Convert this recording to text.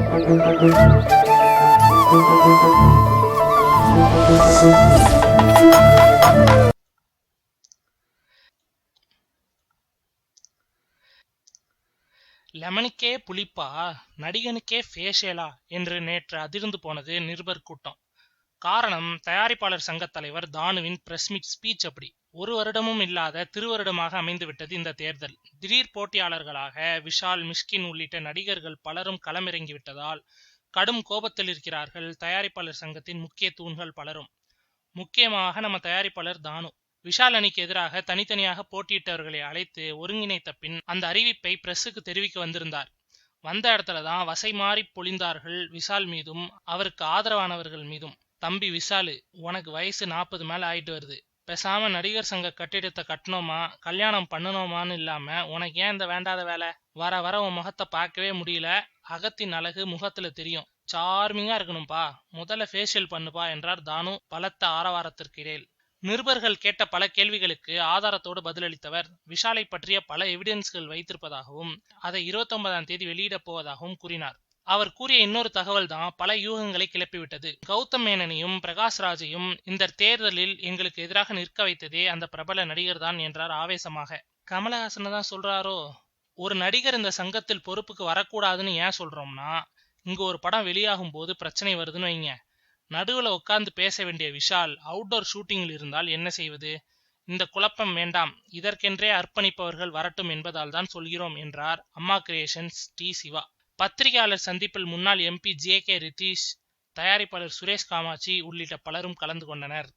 லெமனுக்கே புளிப்பா, நடிகனுக்கே ஃபேஷியலா என்று நேற்று அதிர்ந்து போனது நிருபர் கூட்டம். காரணம், தயாரிப்பாளர் சங்க தலைவர் தானுவின் பிரஸ் மீட் ஸ்பீச் அப்படி. ஒரு வருடமும் இல்லாத திருவருடமாக அமைந்துவிட்டது இந்த தேர்தல். திடீர் போட்டியாளர்களாக விஷால், மிஷ்கின் உள்ளிட்ட நடிகர்கள் பலரும் களமிறங்கிவிட்டதால் கடும் கோபத்தில் இருக்கிறார்கள் தயாரிப்பாளர் சங்கத்தின் முக்கிய தூண்கள் பலரும். முக்கியமாக நம்ம தயாரிப்பாளர் தானு. விஷால் அணிக்கு எதிராக தனித்தனியாக போட்டியிட்டவர்களை அழைத்து ஒருங்கிணைத்த பின் அந்த அறிவிப்பை பிரஸுக்கு தெரிவிக்க வந்திருந்தார். வந்த இடத்துலதான் வசை மாறி பொழிந்தார்கள் விஷால் மீதும் அவருக்கு ஆதரவானவர்கள் மீதும். தம்பி விஷாலு, உனக்கு வயசு 40 மேல ஆயிட்டு வருது. பேசாம நடிகர் சங்க கட்டிடத்தை கட்டணுமா, கல்யாணம் பண்ணணுமான்னு இல்லாம உனக்கு ஏன் இந்த வேண்டாத வேலை? வர வர உன் முகத்தை பார்க்கவே முடியல. அகத்தின் அழகு முகத்துல தெரியும். சார்மிங்கா இருக்கணும்பா. முதல்ல ஃபேஷியல் பண்ணுப்பா என்றார் தானு பலத்த ஆரவாரத்திற்கு இடையில். நிருபர்கள் கேட்ட பல கேள்விகளுக்கு ஆதாரத்தோடு பதிலளித்தவர் விஷாலை பற்றிய பல எவிடன்ஸ்கள் வைத்திருப்பதாகவும் அதை 29ஆம் தேதி வெளியிடப் போவதாகவும் கூறினார். அவர் கூறிய இன்னொரு தகவல் தான் பல யூகங்களை கிளப்பிவிட்டது. கௌதம் மேனனையும் பிரகாஷ்ராஜையும் இந்த தேர்தலில் எங்களுக்கு எதிராக நிற்க வைத்ததே அந்த பிரபல நடிகர் தான் என்றார் ஆவேசமாக. கமலஹாசன் தான் சொல்றாரோ? ஒரு நடிகர் இந்த சங்கத்தில் பொறுப்புக்கு வரக்கூடாதுன்னு ஏன் சொல்றோம்னா, இங்க ஒரு படம் வெளியாகும் போது பிரச்சனை வருதுன்னு வைங்க, நடுவுல உட்கார்ந்து பேச வேண்டிய விஷால் அவுட்டோர் ஷூட்டிங்கில் இருந்தால் என்ன செய்வது? இந்த குழப்பம் வேண்டாம், இதற்கென்றே அர்ப்பணிப்பவர்கள் வரட்டும் என்பதால் தான் சொல்கிறோம் என்றார் அம்மா கிரியேஷன்ஸ் டி சிவா. பத்திரிகையாளர் சந்திப்பில் முன்னாள் MP JK ரிதீஷ், தயாரிப்பாளர் சுரேஷ் காமாட்சி உள்ளிட்ட பலரும் கலந்து கொண்டனர்.